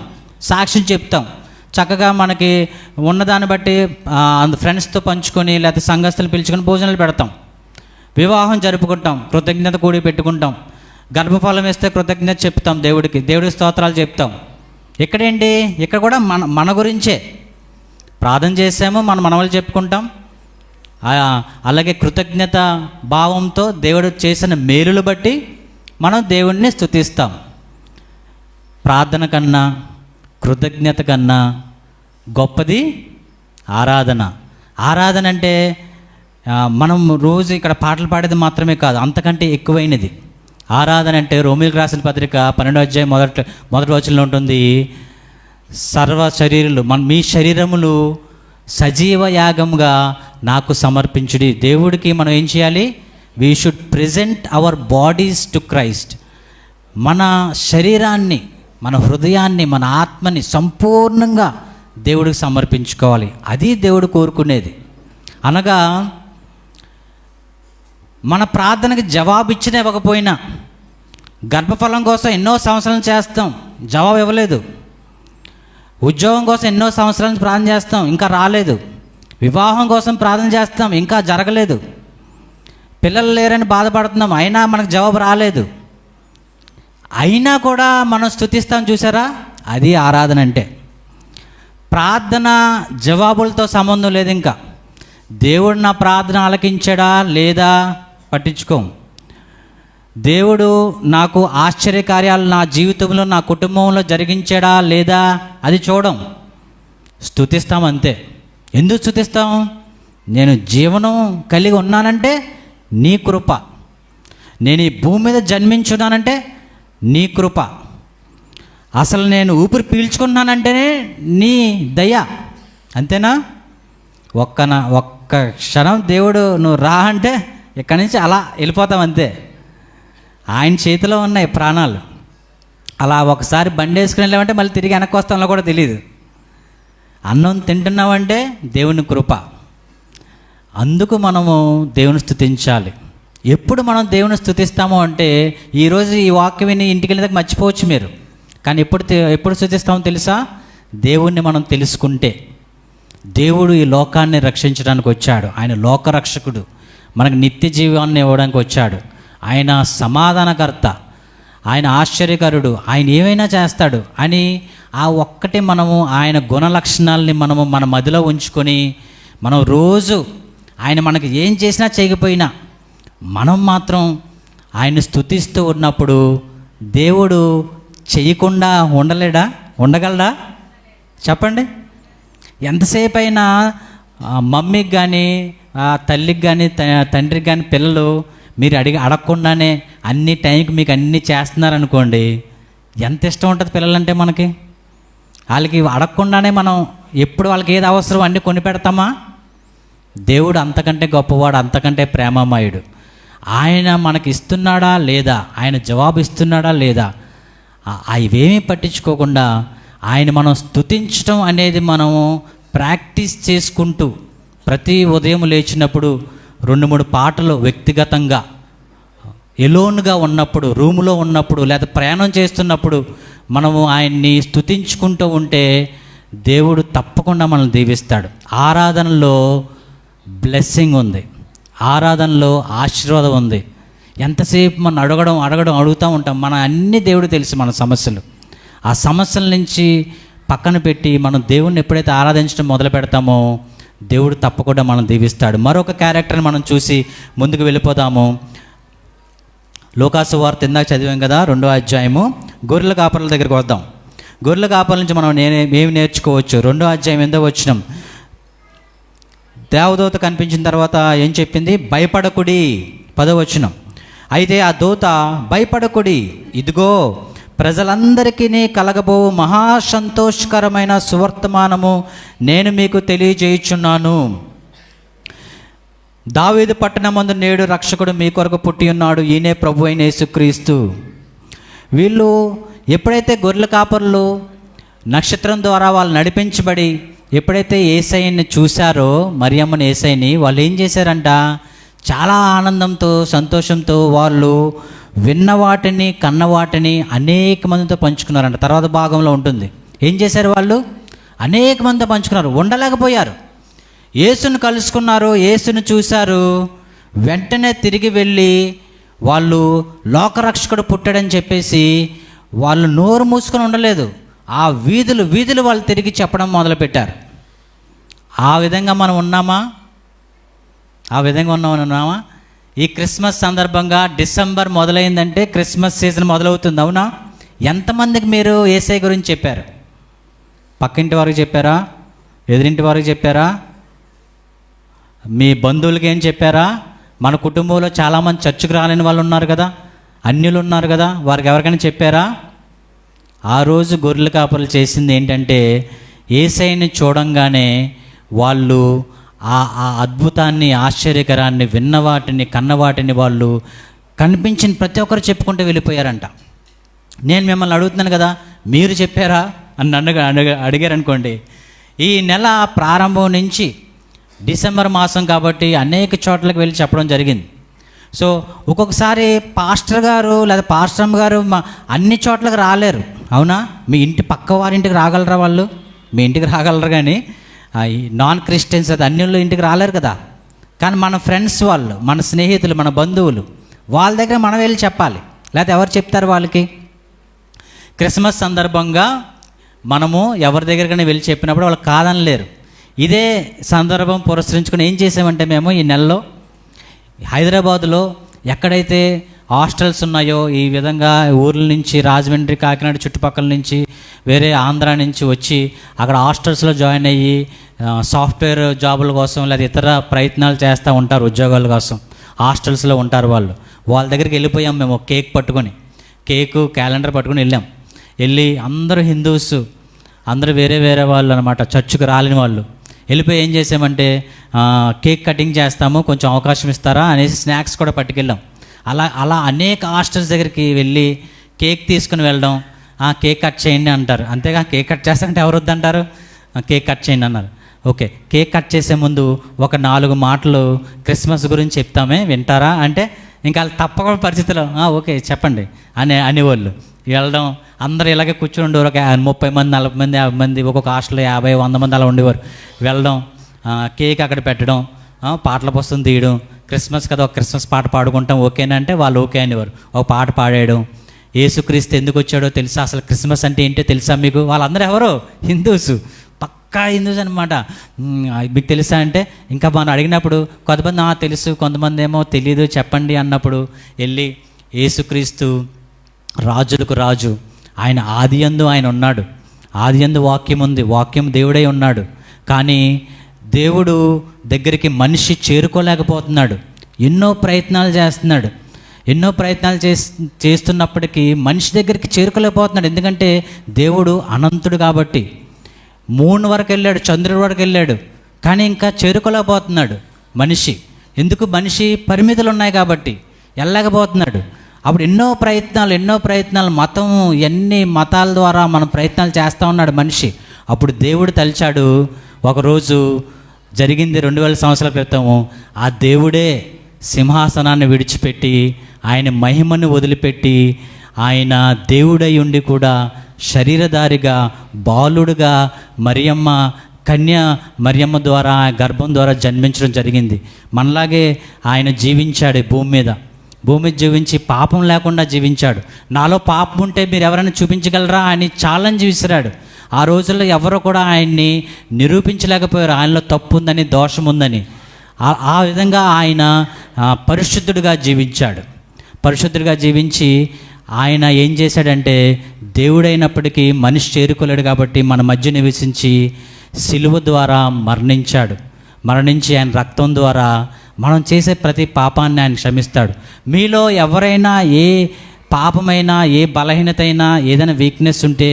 సాక్ష్యం చెప్తాం, చక్కగా మనకి ఉన్నదాన్ని బట్టి ఫ్రెండ్స్తో పంచుకొని లేకపోతే సంఘస్థులు పిలుచుకొని భోజనాలు పెడతాం, వివాహం జరుపుకుంటాం, కృతజ్ఞత కూడి పెట్టుకుంటాం, గర్భఫలం వేస్తే కృతజ్ఞత చెప్తాం దేవుడికి, దేవుడి స్తోత్రాలు చెప్తాం. ఇక్కడేంటి? ఇక్కడ కూడా మన గురించే ప్రార్థన చేసాము, మన మనవలు చెప్పుకుంటాం. అలాగే కృతజ్ఞత భావంతో దేవుడు చేసిన మేలులు బట్టి మనం దేవుణ్ణి స్తుతిస్తాం. ప్రార్థన కన్నా, కృతజ్ఞత కన్నా గొప్పది ఆరాధన. ఆరాధన అంటే మనం రోజు ఇక్కడ పాటలు పాడేది మాత్రమే కాదు, అంతకంటే ఎక్కువైనది. ఆరాధన అంటే రోమీయులకు రాసిన పత్రిక 12వ అధ్యాయం మొదటి వచనంలో ఉంటుంది, సర్వ శరీరులు మీ శరీరములు సజీవ యాగముగా నాకు సమర్పించుడి. దేవుడికి మనం ఏం చేయాలి? We should present our bodies to Christ. మన శరీరాన్ని, మన హృదయాన్ని, మన ఆత్మని సంపూర్ణంగా దేవుడికి సమర్పించుకోవాలి. అది దేవుడు కోరుకునేది. అనగా మన ప్రార్థనకి జవాబు ఇచ్చినా ఇవ్వకపోయినా, గర్భఫలం కోసం ఎన్నో సంవత్సరాలు చేస్తాం, జవాబు ఇవ్వలేదు. ఉద్యోగం కోసం ఎన్నో సంవత్సరాల నుంచి ప్రార్థన చేస్తాం, ఇంకా రాలేదు. వివాహం కోసం ప్రార్థన చేస్తాం, ఇంకా జరగలేదు. పిల్లలు లేరని బాధపడుతున్నాం, అయినా మనకు జవాబు రాలేదు. అయినా కూడా మనం స్తుతిస్తాం. చూసారా, అది ఆరాధన అంటే. ప్రార్థన జవాబులతో సంబంధం లేదు. ఇంకా దేవుడు నా ప్రార్థన ఆలకించాడా లేదా పట్టించుకోం. దేవుడు నాకు ఆశ్చర్యకార్యాలు నా జీవితంలో నా కుటుంబంలో జరిగించాడా లేదా అది చూడం. స్తుతిస్తాం అంతే. ఎందుకు స్తుతిస్తాం? నేను జీవనం కలిగి ఉన్నానంటే నీ కృప, నేను ఈ భూమి మీద జన్మించున్నానంటే నీ కృప, అసలు నేను ఊపిరి పీల్చుకున్నానంటేనే నీ దయ. అంతేనా? ఒక్క క్షణం దేవుడు నువ్వు రా అంటే ఇక్కడి నుంచి అలా వెళ్ళిపోతాం అంతే. ఆయన చేతిలో ఉన్నాయి ప్రాణాలు. అలా ఒకసారి బండి వేసుకుని వెళ్ళామంటే మళ్ళీ తిరిగి వెనక్కి వస్తాంలో కూడా తెలియదు. అన్నం తింటున్నామంటే దేవుని కృప. అందుకు మనము దేవుని స్తుతించాలి. ఎప్పుడు మనం దేవుని స్తుతిస్తాము అంటే, ఈరోజు ఈ వాక్యం విని ఇంటికి వెళ్ళేదాకా మర్చిపోవచ్చు మీరు, కానీ ఎప్పుడు స్తుతిస్తామో తెలుసా? దేవుణ్ణి మనం తెలుసుకుంటే. దేవుడు ఈ లోకాన్ని రక్షించడానికి వచ్చాడు. ఆయన లోకరక్షకుడు, మనకు నిత్య జీవాన్ని ఇవ్వడానికి వచ్చాడు. ఆయన సమాధానకర్త, ఆయన ఆశ్చర్యకరుడు, ఆయన ఏమైనా చేస్తాడు అని ఆ ఒక్కటి మనము ఆయన గుణ లక్షణాలని మనము మన మదిలో ఉంచుకొని, మనం రోజు ఆయన మనకి ఏం చేసినా చేయకపోయినా మనం మాత్రం ఆయన స్తుతిస్తూ ఉన్నప్పుడు దేవుడు చేయకుండా ఉండలేడా? ఉండగలడా? చెప్పండి. ఎంతసేపు అయినా మమ్మీకి కానీ తల్లికి కానీ తండ్రికి కానీ పిల్లలు మీరు అడగకుండానే అన్ని టైంకి మీకు అన్నీ చేస్తున్నారనుకోండి, ఎంత ఇష్టం ఉంటుంది పిల్లలంటే మనకి. వాళ్ళకి అడగకుండానే మనం ఎప్పుడు వాళ్ళకి ఏది అవసరం అన్నీ కొని పెడతామా? దేవుడు అంతకంటే గొప్పవాడు, అంతకంటే ప్రేమమయుడు. ఆయన మనకి ఇస్తున్నాడా లేదా, ఆయన జవాబు ఇస్తున్నాడా లేదా, అవేమీ పట్టించుకోకుండా ఆయన మనం స్తుతించడం అనేది మనము ప్రాక్టీస్ చేసుకుంటూ, ప్రతి ఉదయం లేచినప్పుడు 2-3 పాటలు వ్యక్తిగతంగా, ఎలోన్గా ఉన్నప్పుడు, రూములో ఉన్నప్పుడు, లేదా ప్రయాణం చేస్తున్నప్పుడు మనము ఆయన్ని స్తుతించుకుంటూ ఉంటే దేవుడు తప్పకుండా మనల్ని దీవిస్తాడు. ఆరాధనలో బ్లెస్సింగ్ ఉంది, ఆరాధనలో ఆశీర్వాదం ఉంది. ఎంతసేపు మనం అడుగుతూ ఉంటాం. మన అన్ని దేవుడు తెలుసు మన సమస్యలు. ఆ సమస్యల నుంచి పక్కన పెట్టి మనం దేవుణ్ణి ఎప్పుడైతే ఆరాధించడం మొదలు పెడతామో దేవుడు తప్పకుండా మనం దీవిస్తాడు. మరొక క్యారెక్టర్ని మనం చూసి ముందుకు వెళ్ళిపోదాము. లోకాసు వార్త ఇందాక చదివాం కదా, 2వ అధ్యాయము. గొర్రెల కాపర్ల దగ్గరికి వద్దాం. గొర్రెల కాపర్ల నుంచి మనం ఏమి నేర్చుకోవచ్చు? 2వ అధ్యాయం 8వ వచనం. దేవదూత కనిపించిన తర్వాత ఏం చెప్పింది? భయపడకుడి. 10వ వచనం. అయితే ఆ దూత, భయపడకుడి, ఇదిగో ప్రజలందరికీ కలగబో మహాసంతోషకరమైన సువర్తమానము నేను మీకు తెలియజేయుచున్నాను. దావీదు పట్టణమందు నేడు రక్షకుడు మీ కొరకు పుట్టి ఉన్నాడు, ఈయనే ప్రభు అయిన యేసుక్రీస్తు. వీళ్ళు ఎప్పుడైతే గొర్రెల కాపర్లు నక్షత్రం ద్వారా వాళ్ళు నడిపించబడి ఎప్పుడైతే యేసయ్యని చూశారో, మరియమ్మని యేసయ్యని, వాళ్ళు ఏం చేశారంట? చాలా ఆనందంతో సంతోషంతో వాళ్ళు విన్న వాటిని కన్న వాటిని అనేక మందితో పంచుకున్నారంట. తర్వాత భాగంలో ఉంటుంది. ఏం చేశారు వాళ్ళు? అనేక మందితో పంచుకున్నారు. ఉండలేకపోయారు. యేసును కలుసుకున్నారు, యేసును చూశారు. వెంటనే తిరిగి వెళ్ళి వాళ్ళు లోకరక్షకుడు పుట్టాడని చెప్పేసి వాళ్ళు నోరు మూసుకొని ఉండలేదు. ఆ వీధులు వాళ్ళు తిరిగి చెప్పడం మొదలుపెట్టారు. ఆ విధంగా మనం ఉన్నామా? ఉన్నామా? ఈ క్రిస్మస్ సందర్భంగా డిసెంబర్ మొదలైందంటే క్రిస్మస్ సీజన్ మొదలవుతుంది, అవునా? ఎంతమందికి మీరు యేసయ్య గురించి చెప్పారు? పక్కింటి వారికి చెప్పారా? ఎదురింటి వారికి చెప్పారా? మీ బంధువులకి ఏం చెప్పారా? మన కుటుంబంలో చాలామంది చర్చికి రాలేని వాళ్ళు ఉన్నారు కదా, అన్యులు ఉన్నారు కదా, వారికి ఎవరికైనా చెప్పారా? ఆ రోజు గొర్రెల కాపరులు చేసింది ఏంటంటే, యేసయ్యని చూడంగానే వాళ్ళు ఆ అద్భుతాన్ని, ఆశ్చర్యకరాన్ని, విన్నవాటిని కన్నవాటిని వాళ్ళు కనిపించిన ప్రతి ఒక్కరు చెప్పుకుంటూ వెళ్ళిపోయారంట. నేను మిమ్మల్ని అడుగుతున్నాను కదా, మీరు చెప్పారా అని నన్ను అడిగారనుకోండి, ఈ నెల ప్రారంభం నుంచి డిసెంబర్ మాసం కాబట్టి అనేక చోట్లకి వెళ్ళి చెప్పడం జరిగింది. సో ఒక్కొక్కసారి పాస్టర్ గారు లేదా పాస్టర్ గారు అన్ని చోట్లకి రాలేరు. అవునా? మీ ఇంటి పక్క వారింటికి రాగలరా వాళ్ళు? మీ ఇంటికి రాగలరు, కానీ ఈ నాన్ క్రిస్టియన్స్ అది అన్యుల్లో ఇంటికి రాలేరు కదా. కానీ మన ఫ్రెండ్స్ వాళ్ళు, మన స్నేహితులు, మన బంధువులు, వాళ్ళ దగ్గర మనం వెళ్ళి చెప్పాలి. లేకపోతే ఎవరు చెప్తారు వాళ్ళకి? క్రిస్మస్ సందర్భంగా మనము ఎవరి దగ్గరికైనా వెళ్ళి చెప్పినప్పుడు వాళ్ళు కాదనలేరు. ఇదే సందర్భం పురస్కరించుకుని ఏం చేసామంటే, మేము ఈ నెలలో హైదరాబాదులో ఎక్కడైతే హాస్టల్స్ ఉన్నాయో, ఈ విధంగా ఊర్ల నుంచి, రాజమండ్రి, కాకినాడ చుట్టుపక్కల నుంచి, వేరే ఆంధ్ర నుంచి వచ్చి అక్కడ హాస్టల్స్లో జాయిన్ అయ్యి సాఫ్ట్వేర్ జాబుల కోసం లేదా ఇతర ప్రయత్నాలు చేస్తూ ఉంటారు, ఉద్యోగాల కోసం హాస్టల్స్లో ఉంటారు వాళ్ళు. వాళ్ళ దగ్గరికి వెళ్ళిపోయాం మేము, కేక్ పట్టుకొని, కేకు క్యాలెండర్ పట్టుకొని వెళ్ళి అందరూ హిందూస్, అందరూ వేరే వేరే వాళ్ళు అనమాట, చర్చికి రాలేని వాళ్ళు. వెళ్ళిపోయి ఏం చేసామంటే, కేక్ కటింగ్ చేస్తాము, కొంచెం అవకాశం ఇస్తారా అనేసి స్నాక్స్ కూడా పట్టుకెళ్ళాం. అలా అనేక హాస్టల్స్ దగ్గరికి వెళ్ళి కేక్ తీసుకుని వెళ్ళడం. కేక్ కట్ చేయండి అంటారు, అంతేగా కేక్ కట్ చేస్తారంటే ఎవరు వద్దంటారు? కేక్ కట్ చేయండి అన్నారు. ఓకే, కేక్ కట్ చేసే ముందు ఒక 4 మాటలు క్రిస్మస్ గురించి చెప్తామే, వింటారా అంటే ఇంకా వాళ్ళు తప్పకుండా పరిస్థితిలో ఓకే చెప్పండి అనేవాళ్ళు. వెళ్ళడం, అందరూ ఇలాగే కూర్చొని ఉండేవారు. ఒక 30 మంది, 40 మంది, 50 మంది, ఒక్కొక్క హాస్టల్లో 50, 100 మంది అలా ఉండేవారు. వెళ్ళడం, కేక్ అక్కడ పెట్టడం, పాటల పుస్తకం తీయడం, క్రిస్మస్ కదా ఒక క్రిస్మస్ పాట పాడుకుంటాం ఓకేనా అంటే వాళ్ళు ఓకే అనేవారు. ఒక పాట పాడేయడం. యేసుక్రీస్తు ఎందుకు వచ్చాడో తెలుసా, అసలు క్రిస్మస్ అంటే ఏంటో తెలుసా మీకు? వాళ్ళందరూ ఎవరో హిందూస్, పక్కా హిందూస్ అనమాట. మీకు తెలుసా అంటే ఇంకా మనం అడిగినప్పుడు కొంతమంది తెలుసు, కొంతమంది ఏమో తెలియదు చెప్పండి అన్నప్పుడు వెళ్ళి, యేసుక్రీస్తు రాజులకు రాజు, ఆయన ఆదియందు ఆయన ఉన్నాడు, ఆదియందు వాక్యం ఉంది, వాక్యం దేవుడై ఉన్నాడు. కానీ దేవుడు దగ్గరికి మనిషి చేరుకోలేకపోతున్నాడు. ఎన్నో ప్రయత్నాలు చేస్తున్నాడు, ఎన్నో ప్రయత్నాలు చేస్తున్నప్పటికీ మనిషి దగ్గరికి చేరుకోలేకపోతున్నాడు. ఎందుకంటే దేవుడు అనంతుడు కాబట్టి. మూన్ వరకు వెళ్ళాడు, చంద్రుడి వరకు వెళ్ళాడు, కానీ ఇంకా చేరుకోలేకపోతున్నాడు మనిషి. ఎందుకు? మనిషి పరిమితులు ఉన్నాయి కాబట్టి వెళ్ళలేకపోతున్నాడు. అప్పుడు ఎన్నో ప్రయత్నాలు, మతం, ఎన్ని మతాల ద్వారా మనం ప్రయత్నాలు చేస్తూ ఉన్నాడు మనిషి. అప్పుడు దేవుడు తలిచాడు. ఒకరోజు జరిగింది 2000 సంవత్సరాల క్రితము. ఆ దేవుడే సింహాసనాన్ని విడిచిపెట్టి, ఆయన మహిమను వదిలిపెట్టి, ఆయన దేవుడై ఉండి కూడా శరీరధారిగా, బాలుడుగా కన్య మరియమ్మ ద్వారా, గర్భం ద్వారా జన్మించడం జరిగింది. మనలాగే ఆయన జీవించాడు భూమి మీద జీవించి పాపం లేకుండా జీవించాడు. నాలో పాపం ఉంటే మీరు ఎవరైనా చూపించగలరా అని ఛాలెంజ్ విసిరాడు. ఆ రోజుల్లో ఎవరో కూడా ఆయన్ని నిరూపించలేకపోయారు, ఆయనలో తప్పు ఉందని, దోషం ఉందని. ఆ విధంగా ఆయన పరిశుద్ధుడిగా జీవించి ఆయన ఏం చేశాడంటే, దేవుడైనప్పటికీ మనిషి చేరుకోలేడు కాబట్టి మన మధ్య నివసించి సిలువ ద్వారా మరణించి ఆయన రక్తం ద్వారా మనం చేసే ప్రతి పాపాన్ని ఆయన క్షమిస్తాడు. మీలో ఎవరైనా ఏ పాపమైనా, ఏ బలహీనత అయినా, ఏదైనా వీక్నెస్ ఉంటే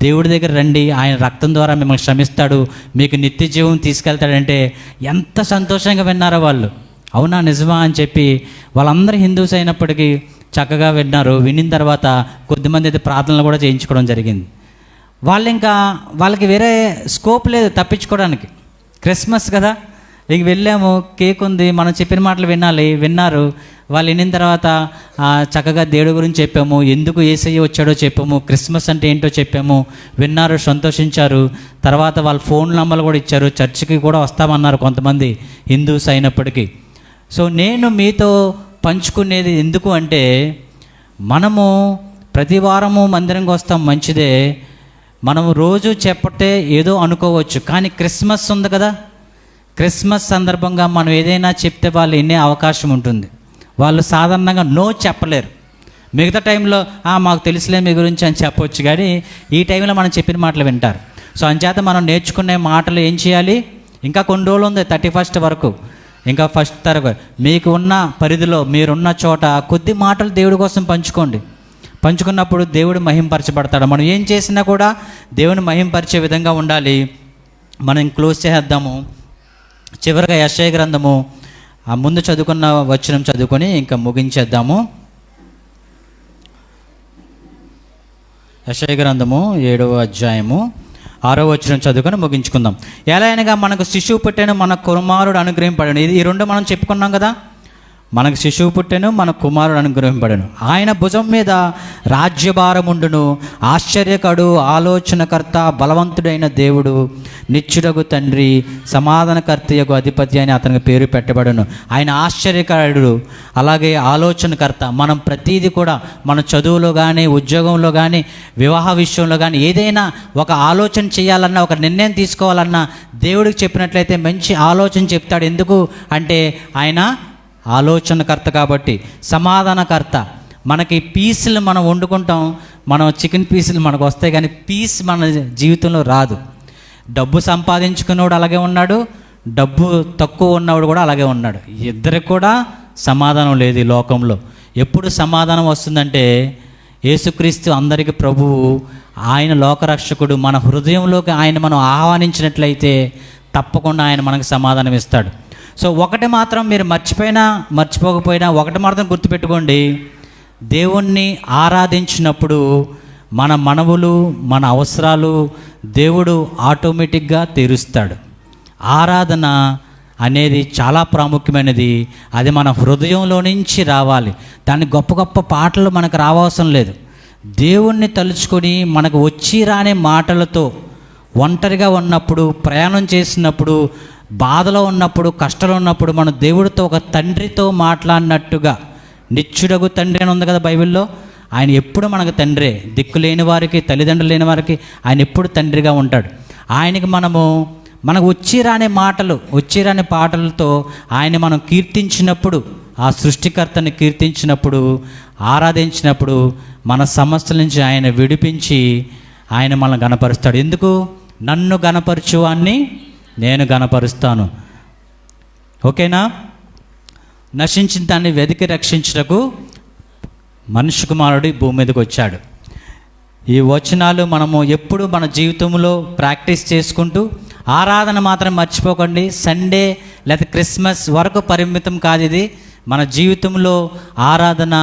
దేవుడి దగ్గర రండి, ఆయన రక్తం ద్వారా మిమ్మల్ని క్షమిస్తాడు, మీకు నిత్య జీవం తీసుకెళ్తాడంటే ఎంత సంతోషంగా విన్నారో వాళ్ళు. అవునా, నిజమా అని చెప్పి వాళ్ళందరూ హిందూస్ అయినప్పటికీ చక్కగా విన్నారు. వినిన తర్వాత కొద్దిమంది అయితే ప్రార్థనలు కూడా చేయించుకోవడం జరిగింది. వాళ్ళకి వేరే స్కోప్ లేదు తప్పించుకోవడానికి. క్రిస్మస్ కదా, ఇంక వెళ్ళాము, కేక్ ఉంది, మనం చెప్పిన మాటలు విన్నారు. వాళ్ళు వినిన తర్వాత చక్కగా దేవుడి గురించి చెప్పాము, ఎందుకు యేసయ్య వచ్చాడో చెప్పాము, క్రిస్మస్ అంటే ఏంటో చెప్పాము, విన్నారు, సంతోషించారు. తర్వాత వాళ్ళ ఫోన్ నంబర్లు కూడా ఇచ్చారు, చర్చికి కూడా వస్తామన్నారు కొంతమంది హిందూస్ అయినప్పటికీ. సో నేను మీతో పంచుకునేది ఎందుకు అంటే, మనము ప్రతి వారము మందిరంకి వస్తాం, మంచిదే, మనము రోజు చెప్పటే ఏదో అనుకోవచ్చు. కానీ క్రిస్మస్ ఉంది కదా, క్రిస్మస్ సందర్భంగా మనం ఏదైనా చెప్తే వాళ్ళు వినే అవకాశం ఉంటుంది. వాళ్ళు సాధారణంగా నో చెప్పలేరు. మిగతా టైంలో మాకు తెలుసులే మీ గురించి అని చెప్పవచ్చు, కానీ ఈ టైంలో మనం చెప్పిన మాటలు వింటారు. సో అంచేత మనం నేర్చుకునే మాటలు ఏం చేయాలి? ఇంకా కొన్ని రోజులు ఉంది 31st వరకు, ఇంకా 1st తరగతి. మీకు ఉన్న పరిధిలో, మీరున్న చోట కొద్ది మాటలు దేవుడి కోసం పంచుకున్నప్పుడు దేవుడు మహింపరచబడతాడు. మనం ఏం చేసినా కూడా దేవుని మహింపరిచే విధంగా ఉండాలి. మనం క్లోజ్ చేద్దాము. చివరిగా యెషయా గ్రంథము ముందు చదువుకున్న వచనం చదువుకొని ఇంకా ముగించేద్దాము. యెషయా గ్రంథము 7వ అధ్యాయము 6వ వచనం చదువుకొని ముగించుకుందాం. ఎలా అయినగా మనకు శిశువు పుట్టెను, మన కుమారుడు అనుగ్రహింపబడెను. ఈ రెండు మనం చెప్పుకున్నాం కదా. మనకు శిశువు పుట్టెను, మన కుమారుడు అనుగ్రహింపడెను. ఆయన భుజం మీద రాజ్యభారముండును. ఆశ్చర్యకడు, ఆలోచనకర్త, బలవంతుడైన దేవుడు, నిత్యుడగు తండ్రి, సమాధానకర్తయగు అధిపతి అని అతనికి పేరు పెట్టబడను. ఆయన ఆశ్చర్యకరుడు, అలాగే ఆలోచనకర్త. మనం ప్రతీది కూడా మన చదువులో కానీ, ఉద్యోగంలో కానీ, వివాహ విషయంలో కానీ ఏదైనా ఒక ఆలోచన చేయాలన్నా, ఒక నిర్ణయం తీసుకోవాలన్నా దేవుడికి చెప్పినట్లయితే మంచి ఆలోచన చెప్తాడు. ఎందుకు అంటే ఆయన ఆలోచనకర్త కాబట్టి. సమాధానకర్త. మనకి పీసులు మనం వండుకుంటాం, మనం చికెన్ పీసులు మనకు వస్తాయి, కానీ పీస్ మన జీవితంలో రాదు. డబ్బు సంపాదించుకున్నవాడు అలాగే ఉన్నాడు, డబ్బు తక్కువ ఉన్నవాడు కూడా అలాగే ఉన్నాడు. ఇద్దరికి కూడా సమాధానం లేదు ఈ లోకంలో. ఎప్పుడు సమాధానం వస్తుందంటే యేసుక్రీస్తు అందరికీ ప్రభువు, ఆయన లోకరక్షకుడు. మన హృదయంలోకి ఆయన మనం ఆహ్వానించినట్లయితే తప్పకుండా ఆయన మనకు సమాధానం ఇస్తాడు. సో ఒకటి మాత్రం మీరు మర్చిపోకపోయినా ఒకటి మాత్రం గుర్తుపెట్టుకోండి, దేవుణ్ణి ఆరాధించినప్పుడు మన మనవులు, మన అవసరాలు దేవుడు ఆటోమేటిక్గా తీరుస్తాడు. ఆరాధన అనేది చాలా ప్రాముఖ్యమైనది. అది మన హృదయంలో నుంచి రావాలి. దాన్ని గొప్ప గొప్ప పాటలు మనకు రావవసరం లేదు. దేవుణ్ణి తలుచుకొని మనకు వచ్చి రాని మాటలతో, ఒంటరిగా ఉన్నప్పుడు, ప్రయాణం చేసినప్పుడు, బాధలో ఉన్నప్పుడు, కష్టంలో ఉన్నప్పుడు మన దేవుడితో ఒక తండ్రితో మాట్లాడినట్టుగా, నిత్యుడగు తండ్రి అని ఉంది కదా బైబిల్లో. ఆయన ఎప్పుడు మనకు తండ్రే. దిక్కు లేని వారికి, తల్లిదండ్రులు లేని వారికి ఆయన ఎప్పుడు తండ్రిగా ఉంటాడు. ఆయనకి మనకు వచ్చి రాని పాటలతో ఆయన మనం కీర్తించినప్పుడు, ఆ సృష్టికర్తని కీర్తించినప్పుడు, ఆరాధించినప్పుడు మన సమస్యల నుంచి ఆయన విడిపించి ఆయన మనల్ని గణపరుస్తాడు. ఎందుకు? నన్ను గణపరచువాన్ని నేను గణపరుస్తాను. ఓకేనా? నశించిన దాన్ని వెతికి రక్షించుటకు మనుష్య కుమారుడు భూమి మీదకి వచ్చాడు. ఈ వచనాలు మనము ఎప్పుడు మన జీవితంలో ప్రాక్టీస్ చేసుకుంటూ, ఆరాధన మాత్రం మర్చిపోకండి. సండే లేదా క్రిస్మస్ వరకు పరిమితం కాదు ఇది. మన జీవితంలో ఆరాధన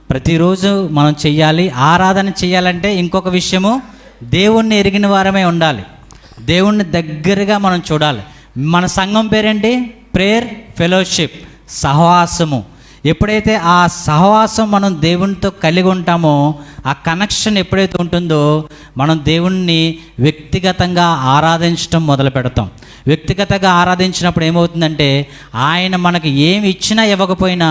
ప్రతిరోజు మనం చెయ్యాలి. ఆరాధన చేయాలంటే ఇంకొక విషయము, దేవుణ్ణి ఎరిగిన వారమే ఉండాలి. దేవుణ్ణి దగ్గరగా మనం చూడాలి. మన సంఘం పేరేంటి? ప్రేయర్ ఫెలోషిప్, సహవాసము. ఎప్పుడైతే ఆ సహవాసం మనం దేవునితో కలిగి ఉంటామో, ఆ కనెక్షన్ ఎప్పుడైతే ఉంటుందో మనం దేవుణ్ణి వ్యక్తిగతంగా ఆరాధించడం మొదలు పెడతాం. వ్యక్తిగతంగా ఆరాధించినప్పుడు ఏమవుతుందంటే ఆయన మనకి ఏమి ఇచ్చినా ఇవ్వకపోయినా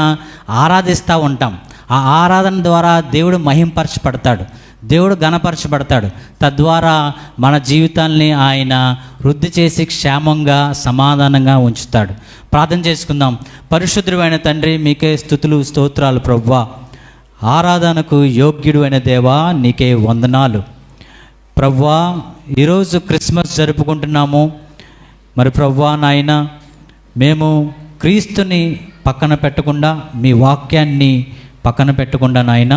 ఆరాధిస్తూ ఉంటాం. ఆ ఆరాధన ద్వారా దేవుడు మహింపరచబడతాడు, దేవుడు గణపరచబడతాడు. తద్వారా మన జీవితాల్ని ఆయన వృద్ధి చేసి క్షేమంగా, సమాధానంగా ఉంచుతాడు. ప్రార్థన చేసుకుందాం. పరిశుద్ధుడైన తండ్రి, మీకే స్తుతులు స్తోత్రాలు ప్రభువా. ఆరాధనకు యోగ్యుడు అయిన దేవా, నీకే వందనాలు ప్రభువా. ఈరోజు క్రిస్మస్ జరుపుకుంటున్నాము. మరి ప్రభువా నాయన, మేము క్రీస్తుని పక్కన పెట్టకుండా, మీ వాక్యాన్ని పక్కన పెట్టకుండా నాయన,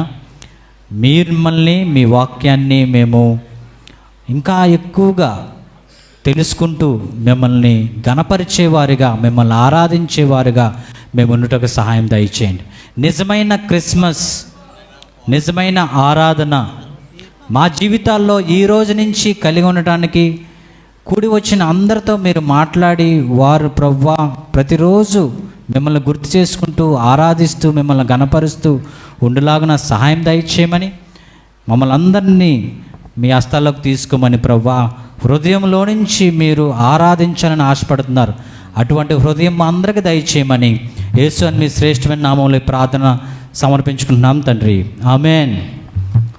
మిమ్మల్ని, మీ వాక్యాన్ని మేము ఇంకా ఎక్కువగా తెలుసుకుంటూ మిమ్మల్ని గణపరిచేవారిగా, మిమ్మల్ని ఆరాధించేవారిగా మేము ఉన్నట్టుగా సహాయం దయచేయండి. నిజమైన క్రిస్మస్, నిజమైన ఆరాధన మా జీవితాల్లో ఈ రోజు నుంచి కలిగి ఉండటానికి కూడి వచ్చిన అందరితో మీరు మాట్లాడి, వారు ప్రభువా ప్రతిరోజు మిమ్మల్ని గుర్తు చేసుకుంటూ, ఆరాధిస్తూ, మిమ్మల్ని గణపరుస్తూ ఉండులాగున సహాయం దయచేయమని, మమ్మల్ని అందరినీ మీ హస్తాల్లోకి తీసుకోమని ప్రభువా, హృదయంలో నుంచి మీరు ఆరాధించాలని ఆశపడుతున్నారు. అటువంటి హృదయం మా అందరికీ దయచేయమని యేసు అని మీ శ్రేష్టమైన నామంలో ప్రార్థన సమర్పించుకుంటున్నాం తండ్రి. ఆమెన్.